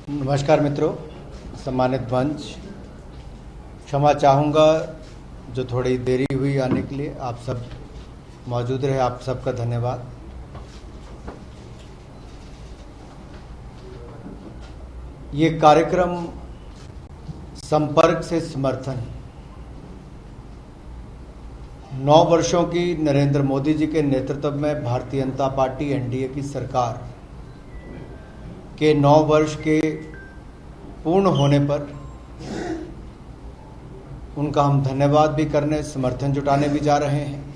नमस्कार मित्रों, सम्मानित मंच, क्षमा चाहूँगा जो थोड़ी देरी हुई आने के लिए। आप सब मौजूद रहे, आप सबका धन्यवाद। ये कार्यक्रम संपर्क से समर्थन 9 वर्षों की नरेंद्र मोदी जी के नेतृत्व में भारतीय जनता पार्टी एनडीए की सरकार के 9 वर्ष के पूर्ण होने पर उनका हम धन्यवाद भी करने, समर्थन जुटाने भी जा रहे हैं।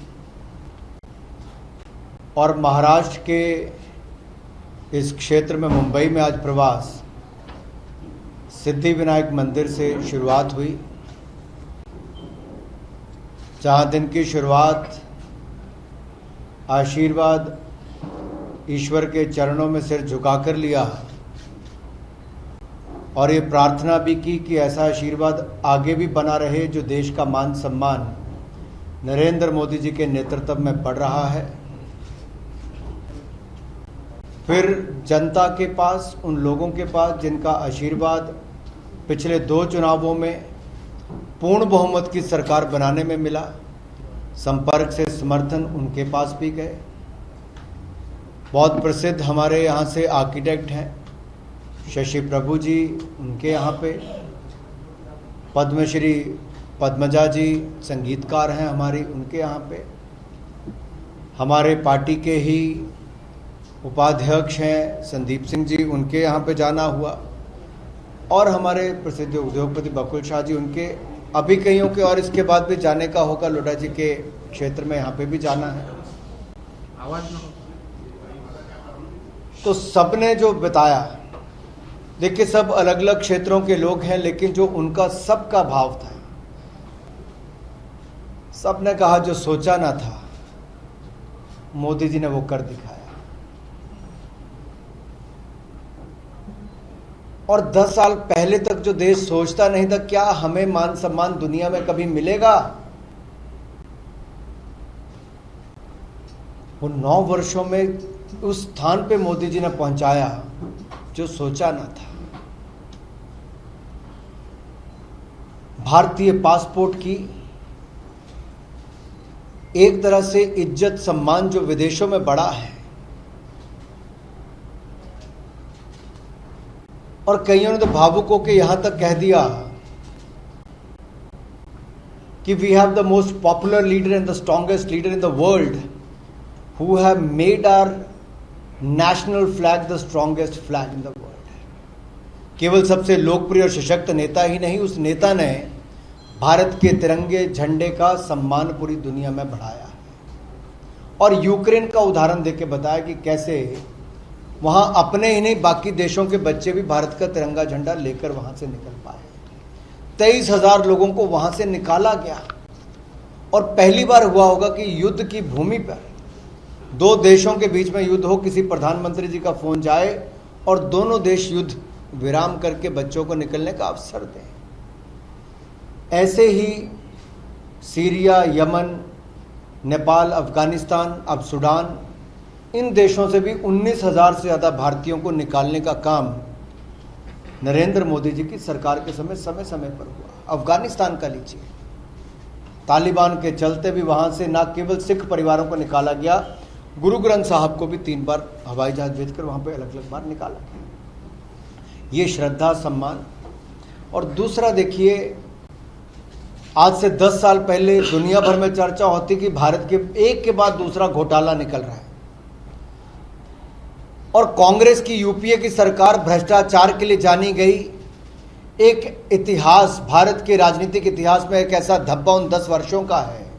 और महाराष्ट्र के इस क्षेत्र में मुंबई में आज प्रवास सिद्धिविनायक मंदिर से शुरुआत हुई, जहाँ दिन की शुरुआत आशीर्वाद ईश्वर के चरणों में सिर झुकाकर लिया और ये प्रार्थना भी की कि ऐसा आशीर्वाद आगे भी बना रहे जो देश का मान सम्मान नरेंद्र मोदी जी के नेतृत्व में बढ़ रहा है। फिर जनता के पास, उन लोगों के पास जिनका आशीर्वाद पिछले 2 चुनावों में पूर्ण बहुमत की सरकार बनाने में मिला, संपर्क से समर्थन उनके पास भी गए। बहुत प्रसिद्ध हमारे यहाँ से आर्किटेक्ट हैं शशि प्रभु जी, उनके यहाँ पे पद्मश्री पद्मजा जी संगीतकार हैं हमारी, उनके यहाँ पे हमारे पार्टी के ही उपाध्यक्ष हैं संदीप सिंह जी, उनके यहाँ पे जाना हुआ। और हमारे प्रसिद्ध उद्योगपति बकुल शाह जी, उनके अभी कईयों के और इसके बाद भी जाने का होगा। लोढ़ा जी के क्षेत्र में यहाँ पे भी जाना है। तो सबने जो बताया, देखिए सब अलग अलग क्षेत्रों के लोग हैं, लेकिन जो उनका सबका भाव था, सबने कहा जो सोचा ना था मोदी जी ने वो कर दिखाया। और 10 साल पहले तक जो देश सोचता नहीं था क्या हमें मान सम्मान दुनिया में कभी मिलेगा, वो 9 वर्षों में उस स्थान पे मोदी जी ने पहुंचाया जो सोचा ना था। भारतीय पासपोर्ट की एक तरह से इज्जत सम्मान जो विदेशों में बढ़ा है, और कईयों ने तो भावुक होकर यहां तक कह दिया कि we have the most popular leader and the strongest leader in the world who have made our national flag the strongest flag in the world. केवल सबसे लोकप्रिय और सशक्त नेता ही नहीं, उस नेता ने भारत के तिरंगे झंडे का सम्मान पूरी दुनिया में बढ़ाया है। और यूक्रेन का उदाहरण देके बताया कि कैसे वहां अपने ही नहीं बाकी देशों के बच्चे भी भारत का तिरंगा झंडा लेकर वहां से निकल पाए। 23,000 लोगों को वहां से निकाला गया। और पहली बार हुआ होगा कि युद्ध की भूमि पर 2 देशों के बीच में युद्ध हो, किसी प्रधानमंत्री जी का फोन जाए और दोनों देश युद्ध विराम करके बच्चों को निकलने का अवसर दें। ऐसे ही सीरिया, यमन, नेपाल, अफगानिस्तान, अब सूडान, इन देशों से भी 19,000 से ज़्यादा भारतीयों को निकालने का काम नरेंद्र मोदी जी की सरकार के समय समय पर हुआ। अफगानिस्तान का लीजिए, तालिबान के चलते भी वहाँ से न केवल सिख परिवारों को निकाला गया, गुरु ग्रंथ साहब को भी 3 बार हवाई जहाज भेजकर वहाँ पे अलग अलग बार निकाला गया। ये श्रद्धा सम्मान। और दूसरा देखिए, आज से 10 साल पहले दुनिया भर में चर्चा होती कि भारत के एक के बाद दूसरा घोटाला निकल रहा है, और कांग्रेस की यूपीए की सरकार भ्रष्टाचार के लिए जानी गई। एक इतिहास, भारत के राजनीतिक इतिहास में एक ऐसा धब्बा उन 10 वर्षों का है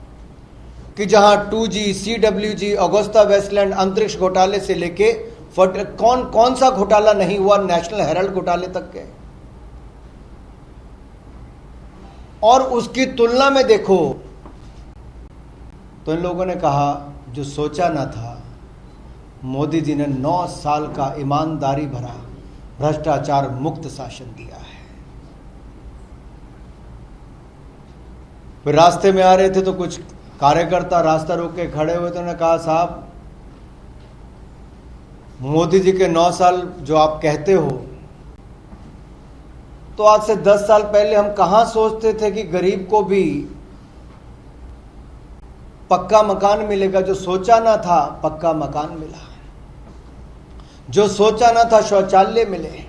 कि जहां 2G, CWG, अगुस्ता वेस्टलैंड, अंतरिक्ष घोटाले से लेके कौन सा घोटाला नहीं हुआ, नेशनल हेराल्ड घोटाले तक के। और उसकी तुलना में देखो तो इन लोगों ने कहा जो सोचा ना था, मोदी जी ने 9 साल का ईमानदारी भरा भ्रष्टाचार मुक्त शासन दिया है। फिर रास्ते में आ रहे थे तो कुछ कार्यकर्ता रास्ता रोक के खड़े हुए तो उन्होंने कहा, साहब मोदी जी के 9 साल जो आप कहते हो तो आज से 10 साल पहले हम कहां सोचते थे कि गरीब को भी पक्का मकान मिलेगा। जो सोचा ना था पक्का मकान मिला, जो सोचा ना था शौचालय मिले,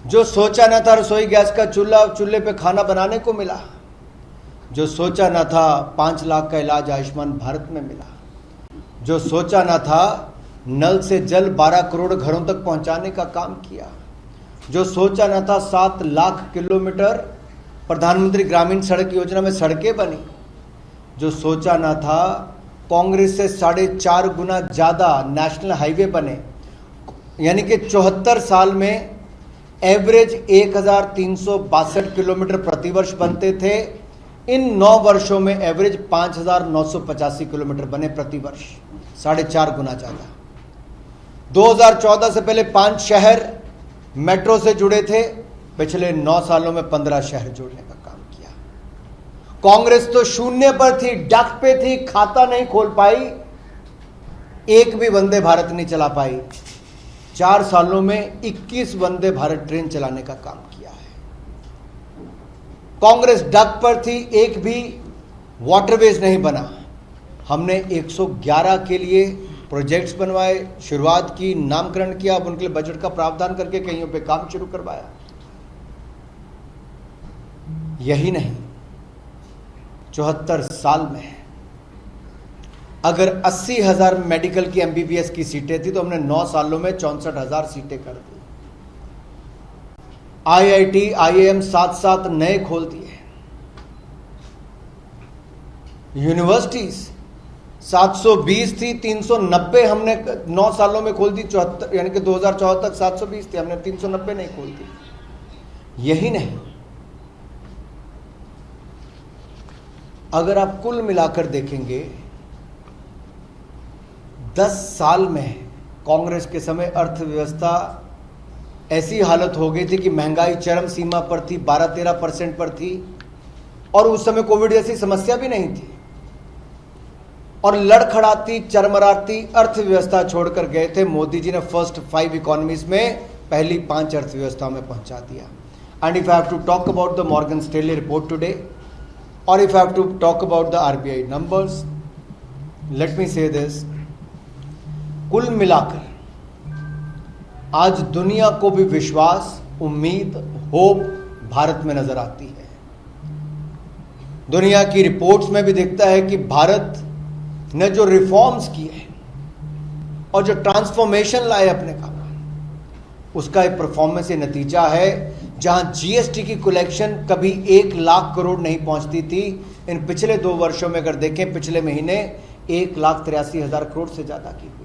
जो सोचा ना था रसोई गैस का चूल्हे पे खाना बनाने को मिला, जो सोचा ना था 5 लाख का इलाज आयुष्मान भारत में मिला, जो सोचा ना था नल से जल 12 करोड़ घरों तक पहुंचाने का काम किया, जो सोचा ना था 7 लाख किलोमीटर प्रधानमंत्री ग्रामीण सड़क योजना में सड़कें बनी, जो सोचा ना था कांग्रेस से 4.5 गुना ज्यादा नेशनल हाईवे बने, यानी कि 74 साल में एवरेज 1362 किलोमीटर प्रतिवर्ष बनते थे। इन 9 वर्षों में एवरेज 5985 किलोमीटर बने प्रतिवर्ष, 4.5 गुना ज्यादा। 2014 से पहले 5 शहर मेट्रो से जुड़े थे, पिछले 9 सालों में 15 शहर जोड़ने का काम किया। कांग्रेस तो शून्य पर थी, डक पे थी, खाता नहीं खोल पाई, एक भी वंदे भारत नहीं चला पाई। 4 सालों में 21 वंदे भारत ट्रेन चलाने का काम किया है। कांग्रेस डक पर थी, एक भी वाटरवेज नहीं बना। हमने 111 के लिए प्रोजेक्ट्स बनवाए, शुरुआत की, नामकरण किया, अब उनके लिए बजट का प्रावधान करके कहीं पे काम शुरू करवाया। यही नहीं, 74 साल में अगर 80,000 मेडिकल की एमबीबीएस की सीटें थी तो हमने 9 सालों में 64,000 सीटें कर दी। आईआईटी, आईआईएम 7 नए खोल दिए। यूनिवर्सिटीज 720 थी, 390 हमने 9 सालों में खोल दी। 74 यानी कि 2014 तक 720 थी, हमने 390 नहीं खोल दी। यही नहीं, अगर आप कुल मिलाकर देखेंगे 10 साल में कांग्रेस के समय अर्थव्यवस्था ऐसी हालत हो गई थी कि महंगाई चरम सीमा पर थी, 12-13% पर थी, और उस समय कोविड जैसी समस्या भी नहीं थी, और लड़खड़ाती चरमराती अर्थव्यवस्था छोड़कर गए थे। मोदी जी ने फर्स्ट 5 इकोनॉमीज में पहली 5 अर्थव्यवस्थाओं में पहुंचा दिया। And if I have to talk about the Morgan Stanley report today, और if I have to talk about the RBI numbers, let me say this, कुल मिलाकर आज दुनिया को भी विश्वास, उम्मीद, होप भारत में नजर आती है। दुनिया की रिपोर्ट्स में भी दिखता है कि भारत ने जो रिफॉर्म्स किए और जो ट्रांसफॉर्मेशन लाए अपने काम, उसका एक परफॉर्मेंस ये नतीजा है। जहां जीएसटी की कलेक्शन कभी 1 लाख करोड़ नहीं पहुंचती थी, इन पिछले 2 वर्षों में अगर देखें, पिछले महीने 1,83,000 करोड़ से ज्यादा की हुई,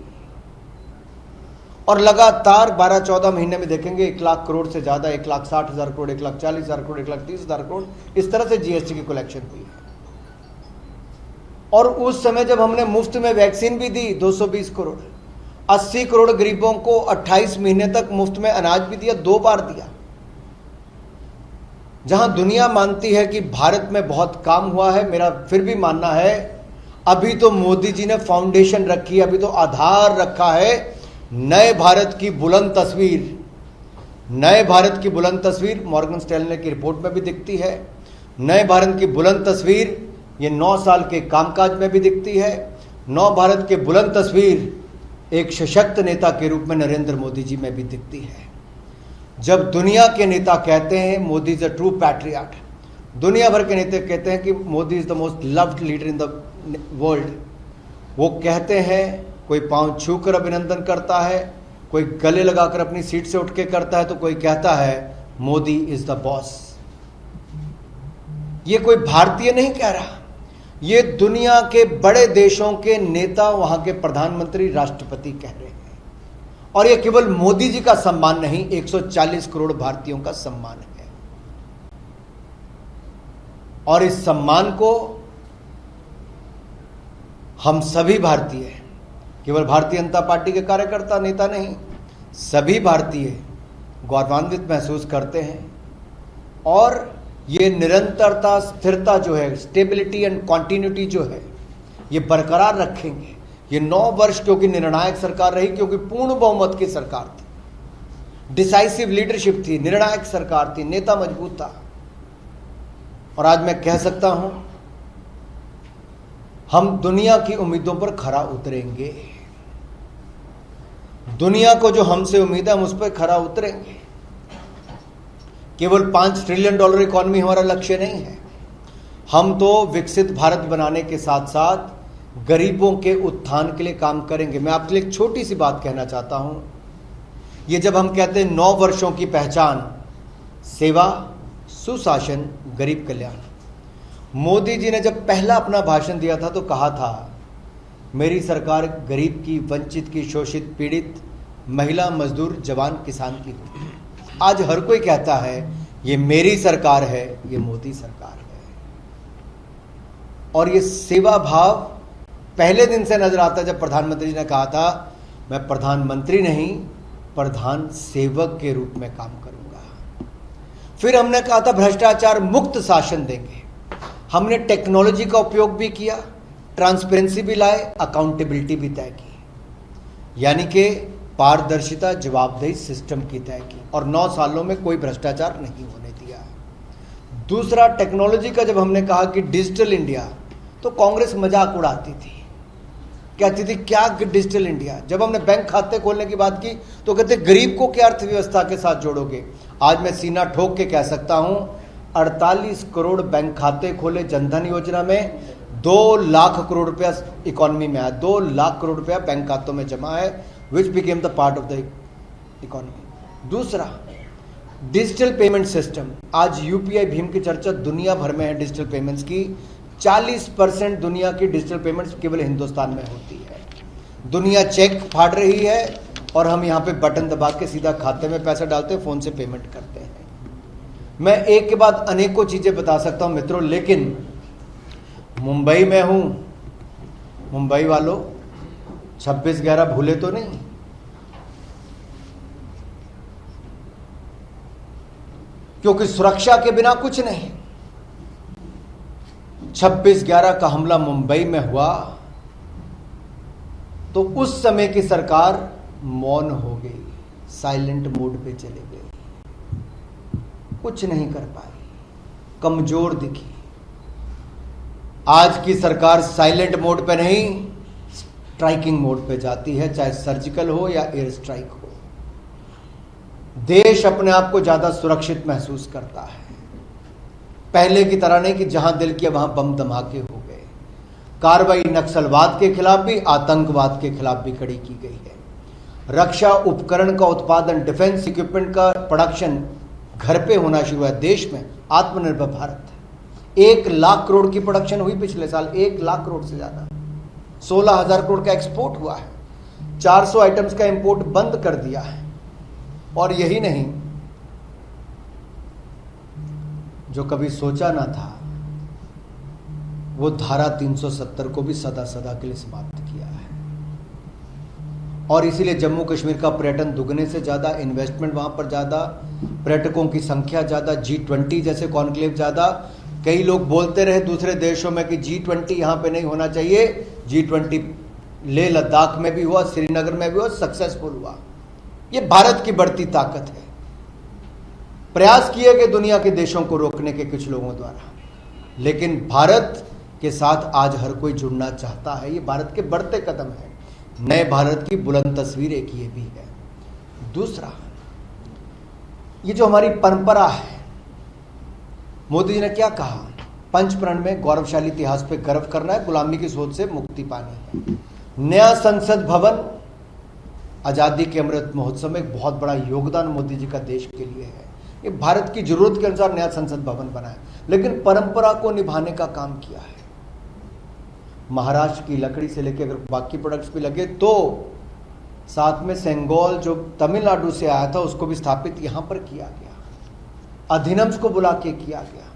और लगातार 12-14 महीने में देखेंगे 1 लाख करोड़ से ज्यादा, 1,60,000 करोड़, 1,40,000 करोड़, 1,30,000 करोड़, इस तरह से जीएसटी की कलेक्शन हुई है। और उस समय जब हमने मुफ्त में वैक्सीन भी दी 220 करोड़, 80 करोड़ गरीबों को 28 महीने तक मुफ्त में अनाज भी दिया, 2 बार दिया। जहां दुनिया मानती है कि भारत में बहुत काम हुआ है, मेरा फिर भी मानना है अभी तो मोदी जी ने फाउंडेशन रखी है, अभी तो आधार रखा है। नए भारत की बुलंद तस्वीर, नए भारत की बुलंद तस्वीर मॉर्गन स्टैनली की रिपोर्ट में भी दिखती है। नए भारत की बुलंद तस्वीर ये 9 साल के कामकाज में भी दिखती है। 9 भारत के बुलंद तस्वीर एक सशक्त नेता के रूप में नरेंद्र मोदी जी में भी दिखती है। जब दुनिया के नेता कहते हैं Modi is a true patriot, दुनिया भर के नेता कहते हैं कि Modi is the most loved leader in the world, वो कहते हैं, कोई पांव छूकर अभिनंदन करता है, कोई गले लगाकर अपनी सीट से उठ के करता है, तो कोई कहता है मोदी इज द बॉस। ये कोई भारतीय नहीं कह रहा, ये दुनिया के बड़े देशों के नेता, वहां के प्रधानमंत्री, राष्ट्रपति कह रहे हैं। और ये केवल मोदी जी का सम्मान नहीं, 140 करोड़ भारतीयों का सम्मान है। और इस सम्मान को हम सभी भारतीय, केवल भारतीय जनता पार्टी के कार्यकर्ता नेता नहीं, सभी भारतीय गौरवान्वित महसूस करते हैं। और ये निरंतरता, स्थिरता जो है, स्टेबिलिटी एंड कॉन्टिन्यूटी जो है, ये बरकरार रखेंगे। ये 9 वर्ष क्योंकि निर्णायक सरकार रही, क्योंकि पूर्ण बहुमत की सरकार थी। डिसाइसिव लीडरशिप थी, निर्णायक सरकार थी, नेता मजबूत था। और आज मैं कह सकता हूं हम दुनिया की उम्मीदों पर खरा उतरेंगे। दुनिया को जो हमसे उम्मीद है हम उस पर खरा उतरेंगे। केवल $5 ट्रिलियन इकॉनमी हमारा लक्ष्य नहीं है। हम तो विकसित भारत बनाने के साथ साथ गरीबों के उत्थान के लिए काम करेंगे। मैं आपके लिए एक छोटी सी बात कहना चाहता हूं। ये जब हम कहते हैं 9 वर्षों की पहचान, सेवा, सुशासन, गरीब कल्याण, मोदी जी ने जब पहला अपना भाषण दिया था तो कहा था मेरी सरकार गरीब की, वंचित की, शोषित, पीड़ित, महिला, मजदूर, जवान, किसान की होगी। आज हर कोई कहता है ये मेरी सरकार है, ये मोदी सरकार है। और ये सेवा भाव पहले दिन से नजर आता है जब प्रधानमंत्री जी ने कहा था मैं प्रधानमंत्री नहीं, प्रधान सेवक के रूप में काम करूंगा। फिर हमने कहा था भ्रष्टाचार मुक्त शासन देंगे। हमने टेक्नोलॉजी का उपयोग भी किया, ट्रांसपेरेंसी भी लाए, अकाउंटेबिलिटी भी तय की, यानी कि पारदर्शिता, जवाबदेही सिस्टम की तय की, और 9 सालों में कोई भ्रष्टाचार नहीं होने दिया। दूसरा, टेक्नोलॉजी का जब हमने कहा कि डिजिटल इंडिया, तो कांग्रेस मजाक उड़ाती थी, कहती थी क्या डिजिटल इंडिया। जब हमने बैंक खाते खोलने की बात की तो कहते गरीब को क्या अर्थव्यवस्था के साथ जोड़ोगे। आज मैं सीना ठोक के कह सकता हूं 48 करोड़ बैंक खाते खोले जनधन योजना में, 2 लाख करोड़ रुपया इकोनॉमी में आया, 2 लाख करोड़ रुपया बैंक खातों में जमा है, which became the part of the economy. दूसरा, डिजिटल पेमेंट सिस्टम। आज यूपीआई भीम की चर्चा दुनिया भर में है। डिजिटल पेमेंट्स की 40% दुनिया की डिजिटल पेमेंट्स केवल हिंदुस्तान में होती है। दुनिया चेक फाड़ रही है और हम यहाँ पे बटन दबा के सीधा खाते में पैसा डालते हैं, फोन से पेमेंट करते हैं। मैं एक के बाद अनेकों चीजें बता सकता हूं मित्रों, लेकिन मुंबई में हूं। मुंबई वालों 26/11 भूले तो नहीं? क्योंकि सुरक्षा के बिना कुछ नहीं। 26/11 का हमला मुंबई में हुआ तो उस समय की सरकार मौन हो गई, साइलेंट मोड पे चले गई, कुछ नहीं कर पाई, कमजोर दिखी। आज की सरकार साइलेंट मोड पे नहीं, स्ट्राइकिंग मोड पे जाती है, चाहे सर्जिकल हो या एयर स्ट्राइक हो। देश अपने आप को ज्यादा सुरक्षित महसूस करता है, पहले की तरह नहीं कि जहां दिल किया वहां बम धमाके हो गए। कार्रवाई नक्सलवाद के खिलाफ भी, आतंकवाद के खिलाफ भी कड़ी की गई है। रक्षा उपकरण का उत्पादन, डिफेंस इक्विपमेंट का प्रोडक्शन घर पे होना शुरू है। देश में आत्मनिर्भर भारत, 1 लाख करोड़ की प्रोडक्शन हुई पिछले साल, 1 लाख करोड़ से ज्यादा, 16,000 करोड़ का एक्सपोर्ट हुआ है, 400 आइटम्स का इंपोर्ट बंद कर दिया है। और यही नहीं, जो कभी सोचा ना था वो धारा 370 को भी सदा सदा के लिए समाप्त किया है। और इसीलिए जम्मू कश्मीर का पर्यटन दुगने से ज्यादा, इन्वेस्टमेंट वहां पर ज्यादा, पर्यटकों की संख्या ज्यादा, G20 जैसे कॉन्क्लेव ज्यादा। कई लोग बोलते रहे दूसरे देशों में कि G20 यहां पे नहीं होना चाहिए, G20 लेह लद्दाख में भी हुआ, श्रीनगर में भी हुआ, सक्सेसफुल हुआ। ये भारत की बढ़ती ताकत है। प्रयास किए गए दुनिया के देशों को रोकने के कुछ लोगों द्वारा, लेकिन भारत के साथ आज हर कोई जुड़ना चाहता है। ये भारत के बढ़ते कदम है, नए भारत की बुलंद तस्वीर एक ये भी है। दूसरा, ये जो हमारी परंपरा है, मोदी जी ने क्या कहा, पंचप्रण में गौरवशाली इतिहास पे गर्व करना है, गुलामी की सोच से मुक्ति पानी है। नया संसद भवन आजादी के अमृत महोत्सव में एक बहुत बड़ा योगदान मोदी जी का देश के लिए है। ये भारत की जरूरत के अनुसार नया संसद भवन बना है, लेकिन परंपरा को निभाने का काम किया है। महाराष्ट्र की लकड़ी से लेकर अगर बाकी प्रोडक्ट्स भी लगे तो साथ में सेंगोल जो तमिलनाडु से आया था उसको भी स्थापित यहां पर किया गया, अधिनियम्स को बुला के किया गया।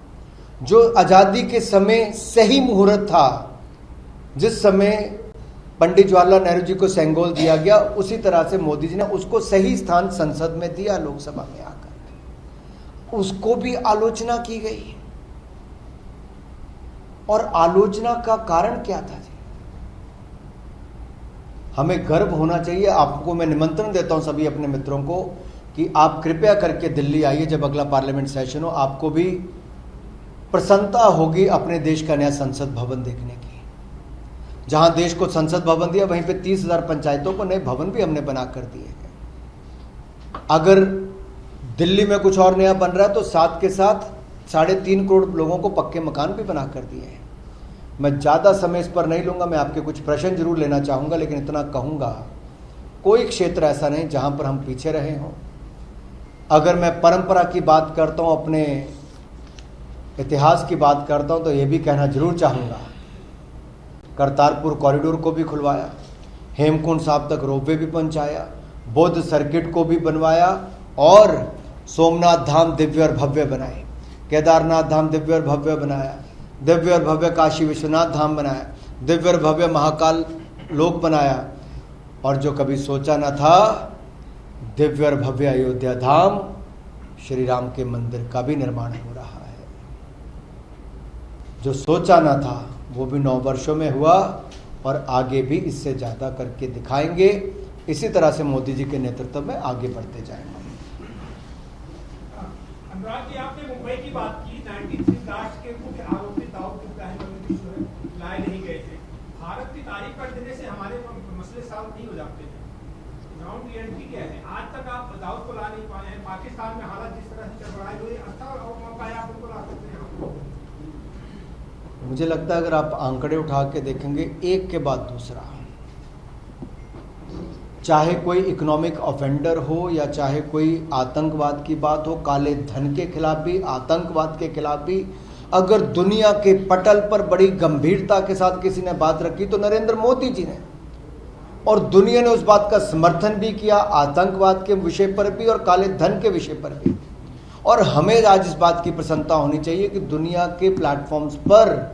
जो आजादी के समय सही मुहूर्त था, जिस समय पंडित जवाहरलाल नेहरू जी को सेंगोल दिया गया, उसी तरह से मोदी जी ने उसको सही स्थान संसद में दिया, लोकसभा में आकर उसको भी आलोचना की गई। और आलोचना का कारण क्या था जी? हमें गर्व होना चाहिए। आपको मैं निमंत्रण देता हूं सभी अपने मित्रों को, कि आप कृपया करके दिल्ली आइए जब अगला पार्लियामेंट सेशन हो, आपको भी प्रसन्नता होगी अपने देश का नया संसद भवन देखने की। जहां देश को संसद भवन दिया वहीं पे 30,000 पंचायतों को नए भवन भी हमने बना कर दिए हैं। अगर दिल्ली में कुछ और नया बन रहा है तो साथ के साथ 3.5 करोड़ लोगों को पक्के मकान भी बना कर दिए हैं। मैं ज़्यादा समय इस पर नहीं लूँगा, मैं आपके कुछ प्रश्न जरूर लेना चाहूँगा, लेकिन इतना कहूँगा कोई क्षेत्र ऐसा नहीं जहाँ पर हम पीछे रहे हों। अगर मैं परंपरा की बात करता हूँ, अपने इतिहास की बात करता हूँ, तो ये भी कहना जरूर चाहूँगा, करतारपुर कॉरिडोर को भी खुलवाया, हेमकुंड साहब तक रोपवे भी पहुँचाया, बौद्ध सर्किट को भी बनवाया और सोमनाथ धाम दिव्य और भव्य बनाए, केदारनाथ धाम दिव्य और भव्य बनाया, दिव्य और भव्य काशी विश्वनाथ धाम बनाया, दिव्य और भव्य महाकाल लोक बनाया, और जो कभी सोचा न था दिव्य और भव्य अयोध्या धाम श्री राम के मंदिर का भी निर्माण हो रहा है। जो सोचा न था वो भी 9 वर्षों में हुआ और आगे भी इससे ज़्यादा करके दिखाएंगे। इसी तरह से मोदी जी के नेतृत्व में आगे बढ़ते जाएंगे। अनुराग जी, आपने मुंबई की बात की, 1960 के मुख्य आरोपी दाऊद इब्राहिम लाए नहीं गए थे। भारत की तारीफ कर देने से हमारे मसले सॉल्व नहीं हो जाते थे। ग्राउंड रियलिटी क्या है? आज तक आप दाऊद को ला नहीं पाए हैं। पाकिस्तान में हालात जिस तरह से चल रहा है, अच्छा और मौका है, आप उनको ला सकते हैं। मुझे लगता है अगर आप आंकड़े उठा के देखेंगे एक के बाद दूसरा, चाहे कोई इकोनॉमिक ऑफेंडर हो या चाहे कोई आतंकवाद की बात हो, काले धन के खिलाफ भी, आतंकवाद के खिलाफ भी, अगर दुनिया के पटल पर बड़ी गंभीरता के साथ किसी ने बात रखी तो नरेंद्र मोदी जी ने, और दुनिया ने उस बात का समर्थन भी किया, आतंकवाद के विषय पर भी और काले धन के विषय पर भी। और हमें आज इस बात की प्रसन्नता होनी चाहिए कि दुनिया के प्लेटफॉर्म्स पर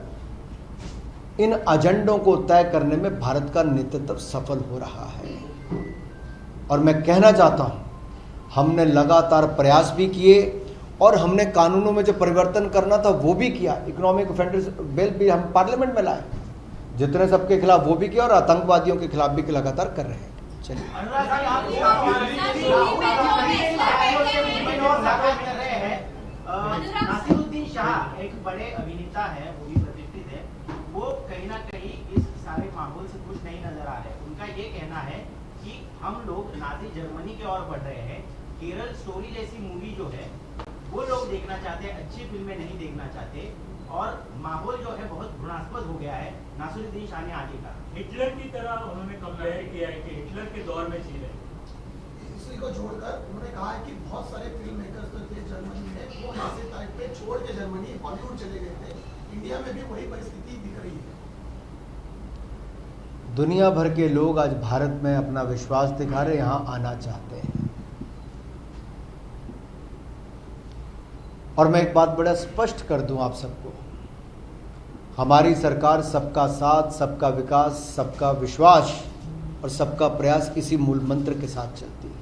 इन एजेंडों को तय करने में भारत का नेतृत्व सफल हो रहा है। और मैं कहना चाहता हूं, हमने लगातार प्रयास भी किए और हमने कानूनों में जो परिवर्तन करना था वो भी किया। इकोनॉमिक ऑफेंडर्स बिल भी हम पार्लियामेंट में लाए, जितने सबके खिलाफ वो भी किया, और आतंकवादियों के खिलाफ भी लगातार कर रहे हैं। चलिए, नासिरुद्दीन शाह एक बड़े अभिनेता है, वो भी प्रतिष्ठित है, वो कहीं ना कहीं इस सारे माहौल से खुश नहीं नजर आ रहे। उनका ये कहना है कि हम लोग नाजी जर्मनी की ओर बढ़ रहे हैं। केरल स्टोरी जैसी मूवी जो है वो लोग देखना चाहते हैं, अच्छी फिल्में नहीं देखना चाहते, और माहौल जो है बहुत घृणास्पद हो गया है नासिरुद्दीन शाह ने आगे का। हिटलर की तरह उन्होंने कंपेयर किया है कि हिटलर के दौर में जी रहे। इसी को छोड़कर उन्होंने कहा है कि बहुत सारे फिल्म मेकर्स तो थे जर्मनी में, वो ऐसे टाइप पे छोड़ के जर्मनी हॉलीवुड चले गए थे। इंडिया में भी वही परिस्थिति दिख रही है। दुनिया भर के लोग आज भारत में अपना विश्वास दिखा रहे, यहाँ आना चाहते हैं। और मैं एक बात बड़ा स्पष्ट कर दूं आप सबको, हमारी सरकार सबका साथ, सबका विकास, सबका विश्वास और सबका प्रयास इसी मूल मंत्र के साथ चलती है।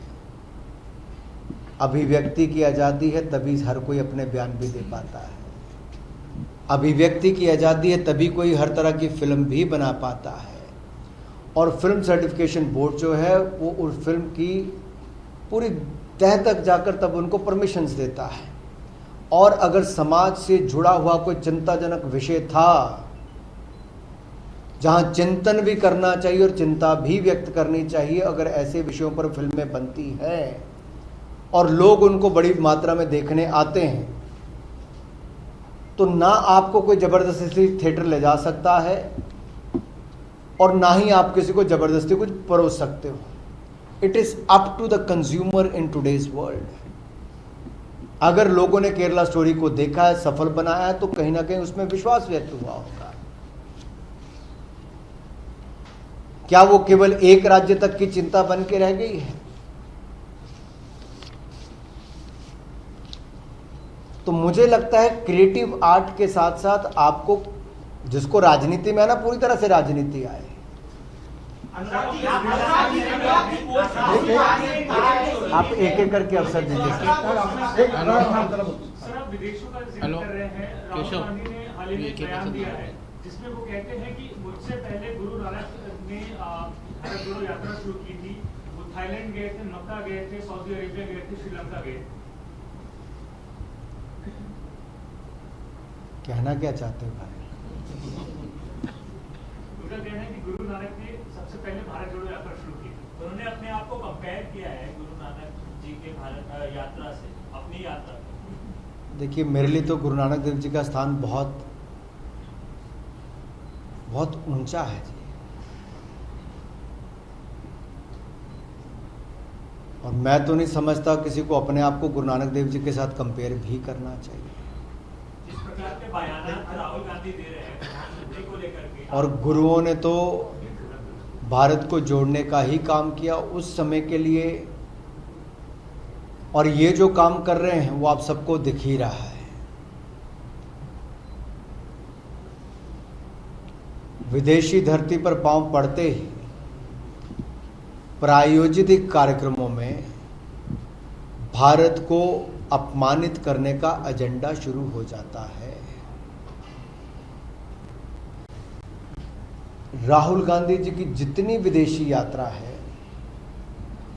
अभिव्यक्ति की आज़ादी है तभी हर कोई अपने बयान भी दे पाता है। अभिव्यक्ति की आज़ादी है तभी कोई हर तरह की फिल्म भी बना पाता है। और फिल्म सर्टिफिकेशन बोर्ड जो है वो उस फिल्म की पूरी तह तक जाकर तब उनको परमिशंस देता है। और अगर समाज से जुड़ा हुआ कोई चिंताजनक विषय था, जहां चिंतन भी करना चाहिए और चिंता भी व्यक्त करनी चाहिए, अगर ऐसे विषयों पर फिल्में बनती हैं और लोग उनको बड़ी मात्रा में देखने आते हैं, तो ना आपको कोई जबरदस्ती थिएटर ले जा सकता है और ना ही आप किसी को जबरदस्ती कुछ परोस सकते हो। It is up to the consumer in today's world. अगर लोगों ने केरला स्टोरी को देखा है, सफल बनाया है, तो कहीं ना कहीं उसमें विश्वास व्यक्त हुआ होगा। क्या वो केवल एक राज्य तक की चिंता बन के रह गई है? तो मुझे लगता है क्रिएटिव आर्ट के साथ साथ आपको, जिसको राजनीति में है ना, पूरी तरह से राजनीति आए। आप एक एक करके अवसर दीजिए। सर, आप विदेशों का जिक्र कर रहे हैं। राहुल गांधी ने हाल ही में बयान दिया है जिसमें वो कहते हैं कि मुझसे पहले गुरु नानक ने भारत जोड़ो यात्रा शुरू की थी, वो थाईलैंड गए थे, मक्का गए थे, सऊदी अरेबिया गए थे, श्रीलंका गए थे। कहना क्या चाहते हो भाई? उनका कहना है कि गुरु नानक ने सबसे पहले भारत जोड़ो यात्रा शुरू की। उन्होंने अपने आप को कंपेयर किया है गुरु नानक जी के भारत यात्रा से, अपनी यात्रा। देखिए, मेरे लिए तो गुरु नानक देव जी का स्थान बहुत बहुत ऊंचा है जी। और मैं तो नहीं समझता किसी को अपने आप को गुरु नानक देव जी के साथ कंपेयर भी करना चाहिए। जिस प्रकार के बयानात राहुल गांधी दे रहे हैं प्रधानमंत्री को लेकर के, और गुरुओं ने तो भारत को जोड़ने का ही काम किया उस समय के लिए, और ये जो काम कर रहे हैं वो आप सबको दिख ही रहा है। विदेशी धरती पर पांव पड़ते ही प्रायोजित कार्यक्रमों में भारत को अपमानित करने का एजेंडा शुरू हो जाता है। राहुल गांधी जी की जितनी विदेशी यात्रा है,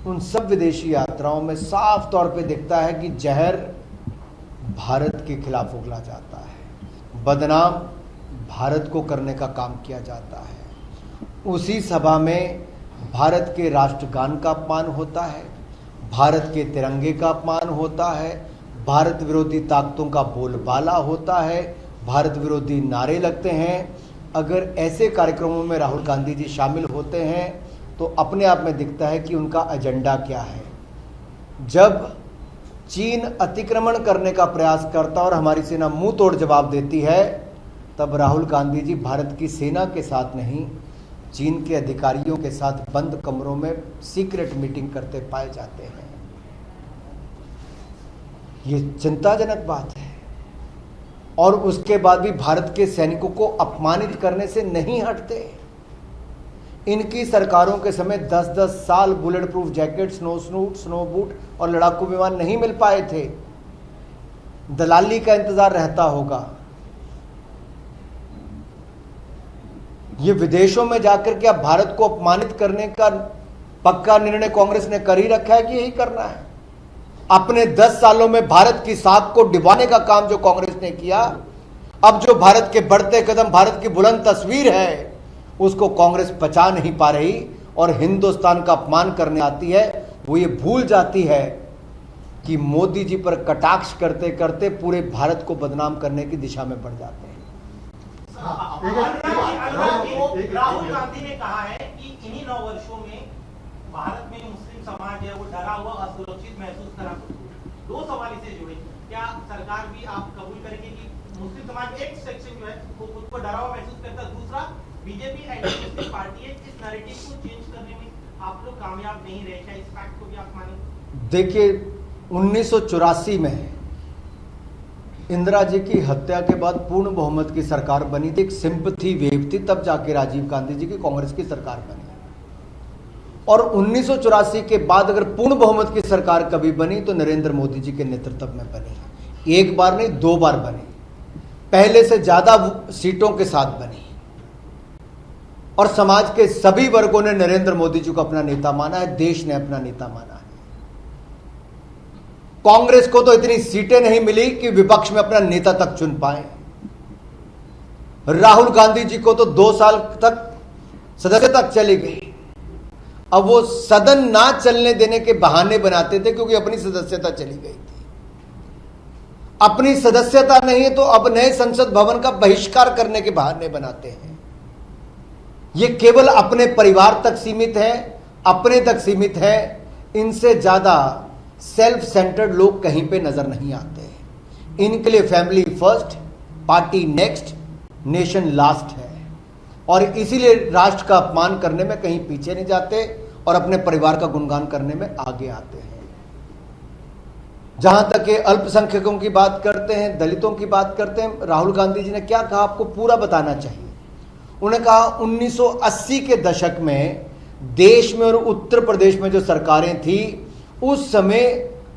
उन सब विदेशी यात्राओं में साफ तौर पे दिखता है कि जहर भारत के खिलाफ उगला जाता है, बदनाम भारत को करने का काम किया जाता है। उसी सभा में भारत के राष्ट्रगान का अपमान होता है, भारत के तिरंगे का अपमान होता है, भारत विरोधी ताकतों का बोलबाला होता है, भारत विरोधी नारे लगते हैं। अगर ऐसे कार्यक्रमों में राहुल गांधी जी शामिल होते हैं तो अपने आप में दिखता है कि उनका एजेंडा क्या है। जब चीन अतिक्रमण करने का प्रयास करता और हमारी सेना मुंह तोड़ जवाब देती है, तब राहुल गांधी जी भारत की सेना के साथ नहीं, चीन के अधिकारियों के साथ बंद कमरों में सीक्रेट मीटिंग करते पाए जाते हैं। ये चिंताजनक बात है। और उसके बाद भी भारत के सैनिकों को अपमानित करने से नहीं हटते। इनकी सरकारों के समय 10-10 साल bullet proof jacket, snow suit, snow boot और लड़ाकू विमान नहीं मिल पाए थे। दलाली का इंतजार रहता होगा। ये विदेशों में जाकर के अब भारत को अपमानित करने का पक्का निर्णय कांग्रेस ने कर ही रखा है कि यही करना है। अपने 10 सालों में भारत की साख को डिबाने का काम जो कांग्रेस ने किया, अब जो भारत के बढ़ते कदम, भारत की बुलंद तस्वीर है, उसको कांग्रेस पचा नहीं पा रही और हिंदुस्तान का अपमान करने आती है। वो ये भूल जाती है कि मोदी जी पर कटाक्ष करते करते पूरे भारत को बदनाम करने की दिशा में बढ़ जाते हैं। राहुल गांधी ने कहा है कि इन्हीं 9 वर्षों में भारत में मुस्लिम समाज है वो डरा हुआ, असुरक्षित महसूस करा। 2 सवाल इसे जुड़े। क्या सरकार भी आप कबूल करेंगे कि मुस्लिम समाज एक सेक्शन जो है वो खुद को डरा हुआ महसूस करता है? दूसरा, बीजेपी एंटी मुस्लिम पार्टी है, इस नैरेटिव को चेंज करने में आप लोग कामयाब नहीं रहे, क्या इस फैक्ट को भी आप मानेंगे? देखिए, 1984 में इंदिरा जी की हत्या के बाद पूर्ण बहुमत की सरकार बनी थी, एक सिंपथी वेव थी, तब जाके राजीव गांधी जी की कांग्रेस की सरकार बनी। और 1984 के बाद अगर पूर्ण बहुमत की सरकार कभी बनी तो नरेंद्र मोदी जी के नेतृत्व में बनी। एक बार नहीं, 2 बार बनी, पहले से ज्यादा सीटों के साथ बनी। और समाज के सभी वर्गों ने नरेंद्र मोदी जी को अपना नेता माना है, देश ने अपना नेता माना है। कांग्रेस को तो इतनी सीटें नहीं मिली कि विपक्ष में अपना नेता तक चुन पाए। राहुल गांधी जी को तो 2 साल तक सदस्यता चली गई। अब वो सदन ना चलने देने के बहाने बनाते थे क्योंकि अपनी सदस्यता चली गई थी। अपनी सदस्यता नहीं है तो अब नए संसद भवन का बहिष्कार करने के बहाने बनाते हैं। ये केवल अपने परिवार तक सीमित है, अपने तक सीमित है। इनसे ज्यादा सेल्फ सेंटर्ड लोग कहीं पे नजर नहीं आते। इनके लिए family first, party next, nation last है। और इसीलिए राष्ट्र का अपमान करने में कहीं पीछे नहीं जाते और अपने परिवार का गुणगान करने में आगे आते हैं। जहां तक ये अल्पसंख्यकों की बात करते हैं, दलितों की बात करते हैं, राहुल गांधी जी ने क्या कहा आपको पूरा बताना चाहिए। उन्होंने कहा 1980 के दशक में देश में और उत्तर प्रदेश में जो सरकारें थी उस समय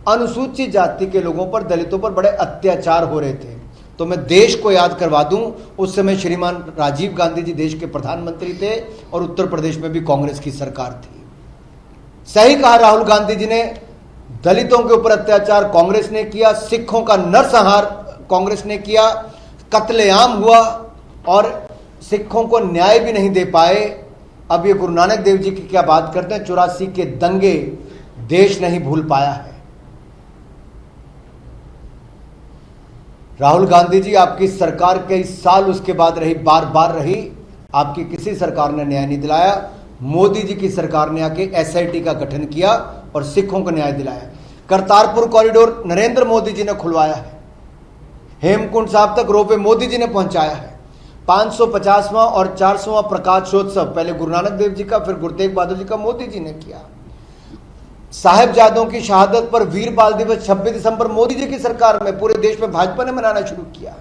अनुसूचित जाति के लोगों पर, दलितों पर बड़े अत्याचार हो रहे थे। तो मैं देश को याद करवा दूं, उस समय श्रीमान राजीव गांधी जी देश के प्रधानमंत्री थे और उत्तर प्रदेश में भी कांग्रेस की सरकार थी। सही कहा राहुल गांधी जी ने, दलितों के ऊपर अत्याचार कांग्रेस ने किया, सिखों का नरसंहार कांग्रेस ने किया, कत्लेआम हुआ और सिखों को न्याय भी नहीं दे पाए। अब ये गुरु नानक देव जी की क्या बात करते हैं, 84 के दंगे देश नहीं भूल पाया है। राहुल गांधी जी, आपकी सरकार कई साल उसके बाद रही, बार बार रही, आपकी किसी सरकार ने न्याय नहीं दिलाया। मोदी जी की सरकार ने आके एसआईटी का गठन किया और सिखों को न्याय दिलाया। करतारपुर कॉरिडोर नरेंद्र मोदी जी ने खुलवाया है। हेमकुंड साहब तक रोपवे मोदी जी ने पहुंचाया है। 550वां और 400वां प्रकाशोत्सव पहले गुरु नानक देव जी का, फिर गुरु तेग बहादुर जी का मोदी जी ने किया। साहिबजादों की शहादत पर वीर बाल दिवस 26 दिसंबर मोदी जी की सरकार में पूरे देश में भाजपा ने मनाना शुरू किया।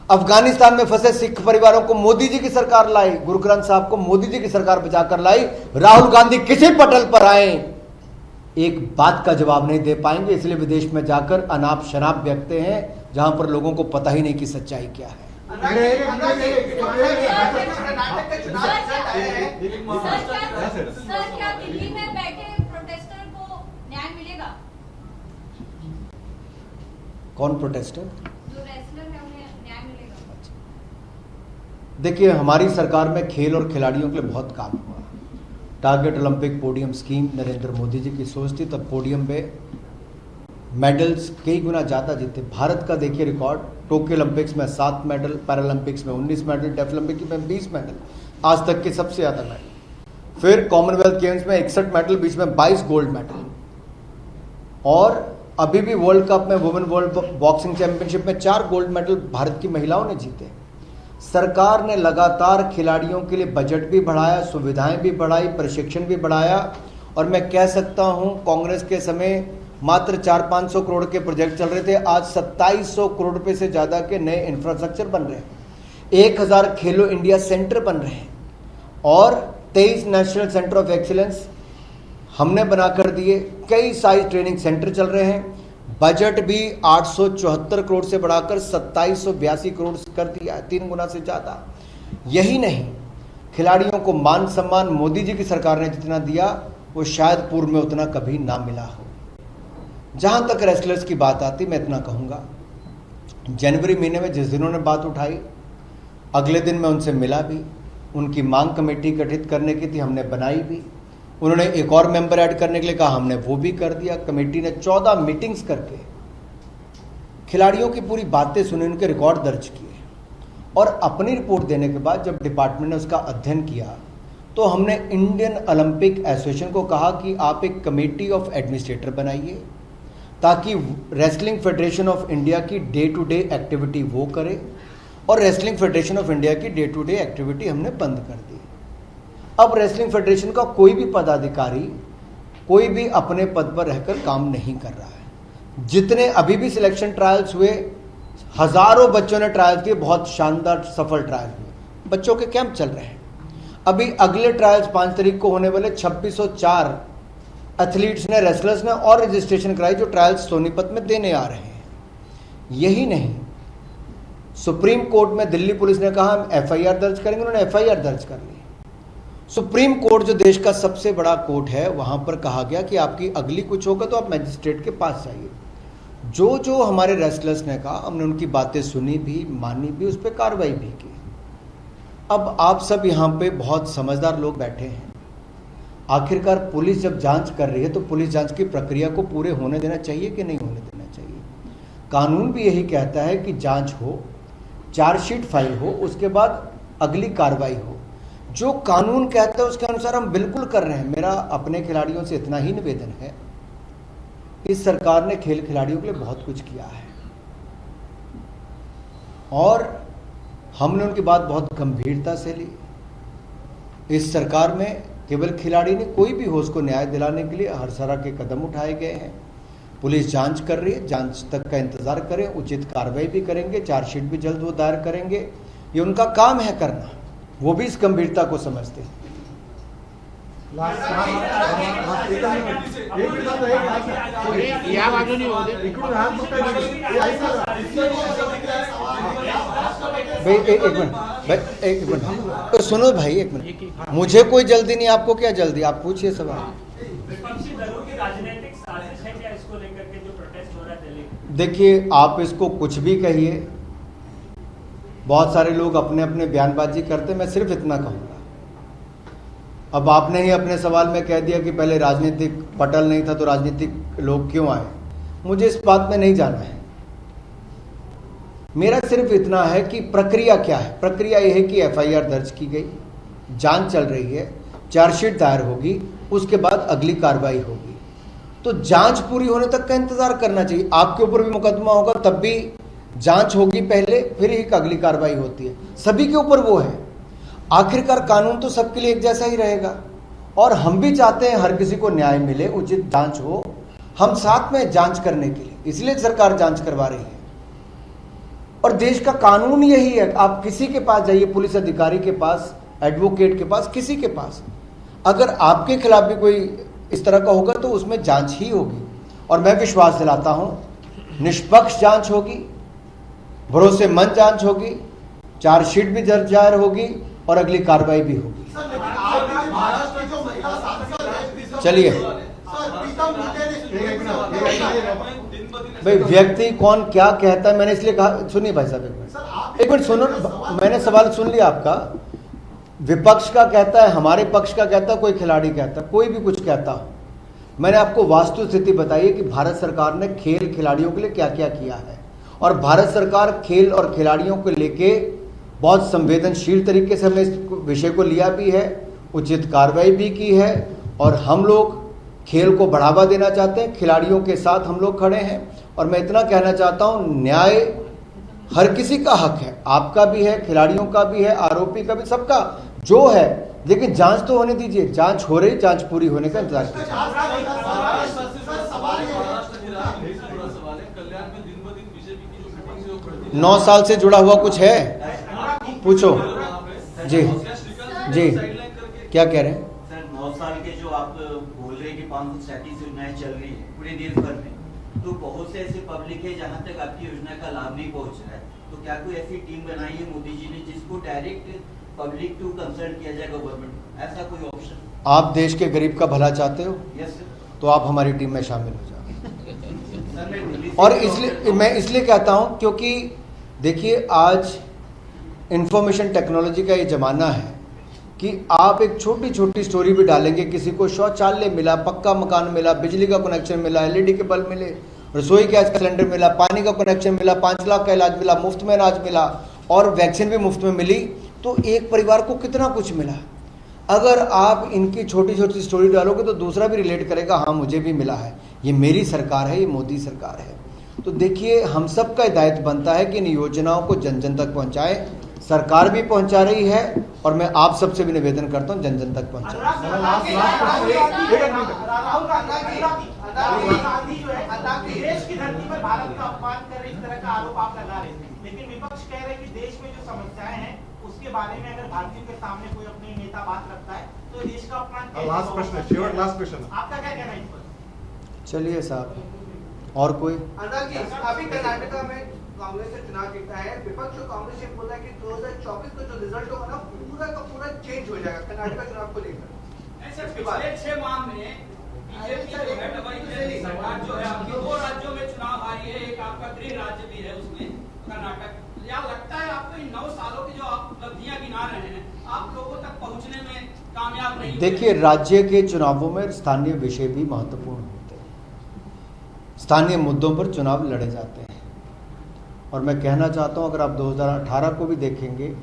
अफगानिस्तान में फंसे सिख परिवारों को मोदी जी की सरकार लाई, गुरु ग्रंथ साहब को मोदी जी की सरकार बचाकर लाई। राहुल गांधी किसी पटल पर आए एक बात का जवाब नहीं दे पाएंगे, इसलिए विदेश में जाकर अनाप शनाप व्यक्ति हैं जहां पर लोगों को पता ही नहीं कि सच्चाई क्या है। सर, क्या दिल्ली में बैठे प्रोटेस्टर को न्याय मिलेगा? कौन प्रोटेस्टर? जो रेसलर है उन्हें न्याय मिलेगा? देखिए, हमारी सरकार में खेल और खिलाड़ियों के लिए बहुत काम हुआ। Target Olympic podium scheme Narendra Modi ji की सोच थी, तब पोडियम पे मेडल्स कई गुना ज़्यादा जीते। भारत का देखिए रिकॉर्ड, टोक्यो ओलंपिक्स में 7 मेडल, पैरालंपिक्स में 19 मेडल, डेफ ओलंपिक में 20 मेडल, आज तक के सबसे ज़्यादा मेडल। फिर कॉमनवेल्थ गेम्स में 61 मेडल, बीच में 22 गोल्ड मेडल। और अभी भी वर्ल्ड कप में, वुमेन वर्ल्ड बॉक्सिंग चैंपियनशिप में 4 गोल्ड मेडल भारत की महिलाओं ने जीते। सरकार ने लगातार खिलाड़ियों के लिए बजट भी बढ़ाया, सुविधाएं भी बढ़ाई, प्रशिक्षण भी बढ़ाया। और मैं कह सकता हूं, कांग्रेस के समय मात्र 400-500 करोड़ के प्रोजेक्ट चल रहे थे, आज 2700 करोड़ रुपए से ज़्यादा के नए इंफ्रास्ट्रक्चर बन रहे हैं। 1000 खेलो इंडिया सेंटर बन रहे हैं और 23 नेशनल सेंटर ऑफ एक्सीलेंस हमने बनाकर दिए। कई साइज ट्रेनिंग सेंटर चल रहे हैं। बजट भी 874 करोड़ से बढ़ाकर 2782 करोड़ कर दिया है, 3 गुना से ज़्यादा। यही नहीं, खिलाड़ियों को मान सम्मान मोदी जी की सरकार ने जितना दिया वो शायद पूर्व में उतना कभी ना मिला हो। जहां तक रेसलर्स की बात आती, मैं इतना कहूँगा, जनवरी महीने में जिस दिन उन्होंने बात उठाई, अगले दिन मैं उनसे मिला भी। उनकी मांग कमेटी गठित करने की थी, हमने बनाई भी। उन्होंने एक और मेंबर ऐड करने के लिए कहा, हमने वो भी कर दिया। कमेटी ने 14 मीटिंग्स करके खिलाड़ियों की पूरी बातें सुनी, उनके रिकॉर्ड दर्ज किए और अपनी रिपोर्ट देने के बाद जब डिपार्टमेंट ने उसका अध्ययन किया तो हमने इंडियन ओलंपिक एसोसिएशन को कहा कि आप एक कमेटी ऑफ एडमिनिस्ट्रेटर बनाइए ताकि रेसलिंग फेडरेशन ऑफ इंडिया की डे टू डे एक्टिविटी वो करे। और रेसलिंग फेडरेशन ऑफ इंडिया की डे टू डे एक्टिविटी हमने बंद कर दी। अब रेसलिंग फेडरेशन का कोई भी पदाधिकारी, कोई भी अपने पद पर रहकर काम नहीं कर रहा है। जितने अभी भी सिलेक्शन ट्रायल्स हुए, हजारों बच्चों ने ट्रायल किए, बहुत शानदार सफल ट्रायल हुए, बच्चों के कैंप चल रहे हैं। अभी अगले ट्रायल्स 5 तारीख को होने वाले 2604 एथलीट्स ने, रेसलर्स ने और रजिस्ट्रेशन कराई जो ट्रायल्स सोनीपत में देने आ रहे हैं। यही नहीं, सुप्रीम कोर्ट में दिल्ली पुलिस ने कहा हम एफआईआर दर्ज करेंगे, उन्होंने एफआईआर दर्ज कर ली। सुप्रीम कोर्ट जो देश का सबसे बड़ा कोर्ट है, वहां पर कहा गया कि आपकी अगली कुछ होगा तो आप मैजिस्ट्रेट के पास जाइए। जो जो हमारे रेसलर्स ने कहा, हमने उनकी बातें सुनी भी, मानी भी, उस पर कार्रवाई भी की। अब आप सब यहाँ पे बहुत समझदार लोग बैठे हैं। आखिरकार पुलिस जब जांच कर रही है तो पुलिस जांच की प्रक्रिया को पूरे होने देना चाहिए कि नहीं होने देना चाहिए। कानून भी यही कहता है कि जांच हो, चार्जशीट फाइल हो, उसके बाद अगली कार्रवाई हो। जो कानून कहता है उसके अनुसार हम बिल्कुल कर रहे हैं। मेरा अपने खिलाड़ियों से इतना ही निवेदन है, इस सरकार ने खेल खिलाड़ियों के लिए बहुत कुछ किया है और हमने उनकी बात बहुत गंभीरता से ली। इस सरकार में केवल खिलाड़ी नहीं, कोई भी हो, उसको न्याय दिलाने के लिए हर तरह के कदम उठाए गए हैं। पुलिस जांच कर रही है, जांच तक का इंतजार करें, उचित कार्रवाई भी करेंगे, चार्जशीट भी जल्द वो दायर करेंगे। ये उनका काम है करना, वो भी इस गंभीरता को समझते हैं। भाई एक मिनट सुनो भाई, एक मिनट। मुझे कोई जल्दी नहीं, आपको क्या जल्दी? आप पूछिए सवाल। देखिए, आप इसको कुछ भी कहिए, बहुत सारे लोग अपने अपने बयानबाजी करते, मैं सिर्फ इतना कहूँगा। अब आपने ही अपने सवाल में कह दिया कि पहले राजनीतिक पटल नहीं था तो राजनीतिक लोग क्यों आए। मुझे इस बात में नहीं जाना है। मेरा सिर्फ इतना है कि प्रक्रिया क्या है। प्रक्रिया यह है कि एफआईआर दर्ज की गई, जांच चल रही है, चार्जशीट दायर होगी, उसके बाद अगली कार्रवाई होगी। तो जांच पूरी होने तक का इंतजार करना चाहिए। आपके ऊपर भी मुकदमा होगा तब भी जांच होगी पहले, फिर एक अगली कार्रवाई होती है। सभी के ऊपर वो है। आखिरकार कानून तो सबके लिए एक जैसा ही रहेगा और हम भी चाहते हैं हर किसी को न्याय मिले, उचित जांच हो। हम साथ में जांच करने के लिए, इसलिए सरकार जांच करवा रही है। और देश का कानून यही है। आप किसी के पास जाइए, पुलिस अधिकारी के पास, एडवोकेट के पास, किसी के पास, अगर आपके खिलाफ भी कोई इस तरह का होगा तो उसमें जांच ही होगी। और मैं विश्वास दिलाता हूं निष्पक्ष जांच होगी, भरोसेमंद जांच होगी, चार्जशीट भी जाहिर होगी और अगली कार्रवाई भी होगी। सर, लेकिन आप महाराष्ट्र की जो महिला सांसद है, चलिए। सर, प्रीतम मुंडे भाई, व्यक्ति कौन क्या कहता है, मैंने इसलिए कहा। सुनिए भाई साहब, एक मिनट सुनो, मैंने सवाल सुन लिया आपका। विपक्ष का कहता है, हमारे पक्ष का कहता है, कोई खिलाड़ी कहता है, कोई भी कुछ कहता हो। मैंने आपको वास्तु स्थिति बताई है कि भारत सरकार ने खेल खिलाड़ियों के लिए क्या क्या किया है। और भारत सरकार खेल और खिलाड़ियों को लेके बहुत संवेदनशील तरीके से हमने इस विषय को लिया भी है, उचित कार्रवाई भी की है। और हम लोग खेल को बढ़ावा देना चाहते हैं, खिलाड़ियों के साथ हम लोग खड़े हैं। और मैं इतना कहना चाहता हूं, न्याय हर किसी का हक है, आपका भी है, खिलाड़ियों का भी है, आरोपी का भी, सबका जो है। लेकिन जांच तो होने दीजिए। जांच हो रही, जांच पूरी होने का इंतजार कीजिए। 9 साल से जुड़ा हुआ कुछ है, पूछो। जी जी, क्या कह रहे हैं? सर, 9 साल के जो आप बोल रहे हैं कि 537 योजनाएं चल रही है पूरे देश भर में, तो बहुत से ऐसे पब्लिक है जहां तक आपकी योजना का लाभ नहीं पहुंच रहा है। तो क्या कोई ऐसी टीम बनाई है मोदी जी ने जिसको डायरेक्ट पब्लिक टू कंसल्ट किया जाए गवर्नमेंट, ऐसा कोई ऑप्शन? आप देश के गरीब का भला चाहते हो? Yes sir. तो आप हमारी टीम में शामिल हो जाओ। सर, मैं दिल्ली से और इसलिए मैं इसलिए कहता हूं क्योंकि देखिए, आज इंफॉर्मेशन टेक्नोलॉजी का ये ज़माना है कि आप एक छोटी छोटी स्टोरी भी डालेंगे, किसी को शौचालय मिला, पक्का मकान मिला, बिजली का कनेक्शन मिला, एलईडी के बल्ब मिले, रसोई गैस का सिलेंडर मिला, पानी का कनेक्शन मिला, 5 लाख का इलाज मिला, मुफ्त में अनाज मिला और वैक्सीन भी मुफ्त में मिली, तो एक परिवार को कितना कुछ मिला। अगर आप इनकी छोटी छोटी स्टोरी डालोगे तो दूसरा भी रिलेट करेगा, हाँ मुझे भी मिला है, ये मेरी सरकार है, ये मोदी सरकार है। तो देखिए, हम सब का दायित्व बनता है कि इन योजनाओं को जन जन तक पहुंचाएं। सरकार भी पहुंचा रही है और मैं आप सबसे भी निवेदन करता हूं, जन जन तक पहुंचाएं। राहुल गांधी जो है देश की धरती पर भारत का अपमान कर रहे, इस तरह का आरोप आप लगा रहे थे। लेकिन विपक्ष कह रहे हैं कि देश में जो समस्याएं हैं उसके बारे में अगर भारतीयों के सामने कोई अपनी नेता बात रखता है तो देश का अपमान। लास्ट प्रश्न, शेवट लास्ट क्वेश्चन, आपका क्या कहना है इस पर? चलिए साहब, और कोई? अभी कर्नाटका में कांग्रेस से चुनाव जीता है, विपक्ष और कांग्रेस ये बोला है कि 2024 का जो रिजल्ट होगा ना पूरा का पूरा चेंज हो जाएगा कर्नाटका चुनाव को लेकर। ऐसे पिछले 6 माह में बीजेपी जो है डबल सरकार जो है आपकी 2 राज्यों में चुनाव हारी है, एक आपका गृह राज्य भी है उसमें कर्नाटक। क्या लगता है आपको इन 9 सालों की जो आप उपलब्धियां गिना रहे हैं, आप लोगों तक पहुंचने में कामयाब नहीं? देखिए, राज्य के चुनावों में स्थानीय विषय भी महत्वपूर्ण होते हैं, स्थानीय मुद्दों पर चुनाव लड़े जाते हैं। और मैं कहना चाहता हूं, अगर आप 2018 को भी देखेंगे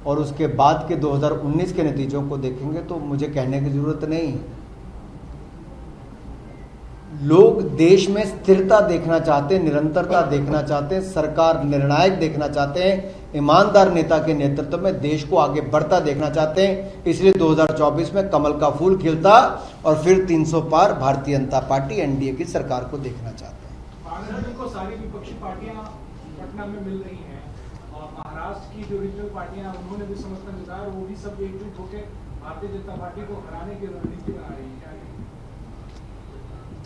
और उसके बाद के 2019 के नतीजों को देखेंगे तो मुझे कहने की जरूरत नहीं। लोग देश में स्थिरता देखना चाहते हैं, निरंतरता देखना चाहते हैं, सरकार निर्णायक देखना चाहते हैं, ईमानदार नेता के नेतृत्व में देश को आगे बढ़ता देखना चाहते हैं। इसलिए 2024 में कमल का फूल खिलता और फिर 300 पार भारतीय जनता पार्टी एनडीए की सरकार को देखना चाहते हैं। पार्लियामेंट को सारी विपक्षी पार्टियां पटना में मिल रही हैं और महाराष्ट्र की जो रीजनल पार्टियां उन्होंने भी समर्थन जताया, वो भी सब एकजुट होकर भारतीय जनता पार्टी को हराने की रणनीति बना रही है।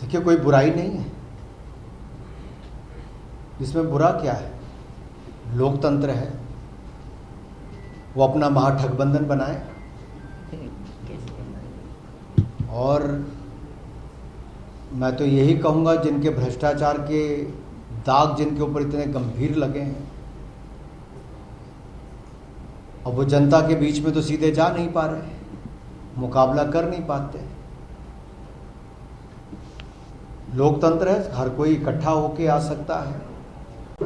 देखिए, कोई बुराई नहीं है, इसमें बुरा क्या है? लोकतंत्र है, वो अपना महागठबंधन बनाए और मैं तो यही कहूंगा, जिनके भ्रष्टाचार के दाग जिनके ऊपर इतने गंभीर लगे हैं, अब वो जनता के बीच में तो सीधे जा नहीं पा रहे, मुकाबला कर नहीं पाते। लोकतंत्र है, हर कोई इकट्ठा होके आ सकता है।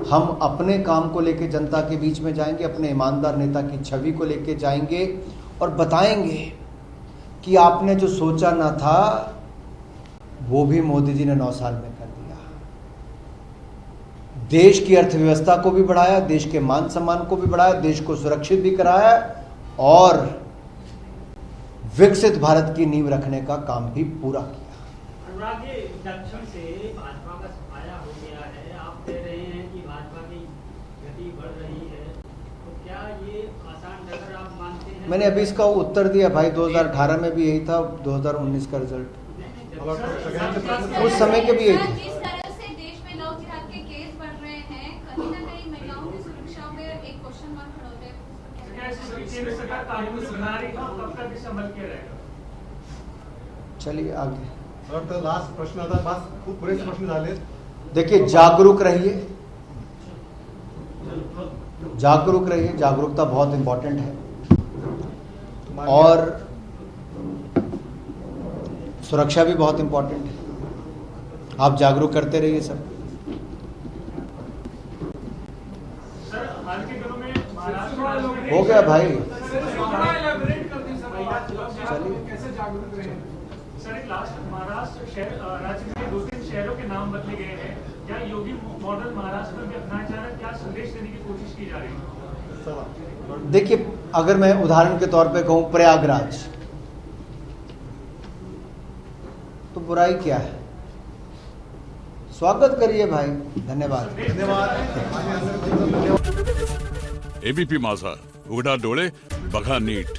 हम अपने काम को लेके जनता के बीच में जाएंगे, अपने ईमानदार नेता की छवि को लेके जाएंगे और बताएंगे कि आपने जो सोचा ना था वो भी मोदी जी ने 9 साल में कर दिया। देश की अर्थव्यवस्था को भी बढ़ाया, देश के मान सम्मान को भी बढ़ाया, देश को सुरक्षित भी कराया और विकसित भारत की नींव रखने का काम भी पूरा किया। अनुराग जी, दक्षिण से भाजपा का सफाया हो गया है, आप कह रहे हैं कि भाजपा की गति बढ़ रही है, तो क्या ये आसान टक्कर आप मानते हैं? मैंने अभी इसका उत्तर दिया भाई, 2018 में भी यही था, 2019 का रिजल्ट उस समय के भी यही थे। जिस तरह से देश में लव जिहाद के केस बढ़ रहे हैं, कहीं ना कहीं महिलाओं की सुरक्षा पे एक क्वेश्चन मार्क खड़ा होता है। केंद्र सरकार कानून बना रही है, कब तक इस अमल किया जाएगा? चलिए आगे। और तो लास्ट प्रश्न आता, बस खूप बरेच प्रश्न झाले। देखिए, जागरूक रहिए, जागरूक रहिए, जागरूकता बहुत इंपॉर्टेंट है और सुरक्षा भी बहुत इंपॉर्टेंट है। आप जागरूक करते रहिए सब। सर, हाल के दिनों में महाराष्ट्र हो गया भाई, कैसे जागरूक रहे? सर, एक लास्ट, महाराष्ट्र शहर राज्य में 2-3 शहरों के नाम बदले गए हैं, क्या योगी मॉडल महाराष्ट्र में भी अपनाया जा रहा है? क्या संदेश देने की कोशिश की जा रही है? देखिए, अगर मैं उदाहरण के तौर पे कहूं प्रयागराज, तो बुराई क्या है? स्वागत करिए भाई, धन्यवाद। धन्यवाद। एबीपी माझा, उघडा डोळे बघा नीट।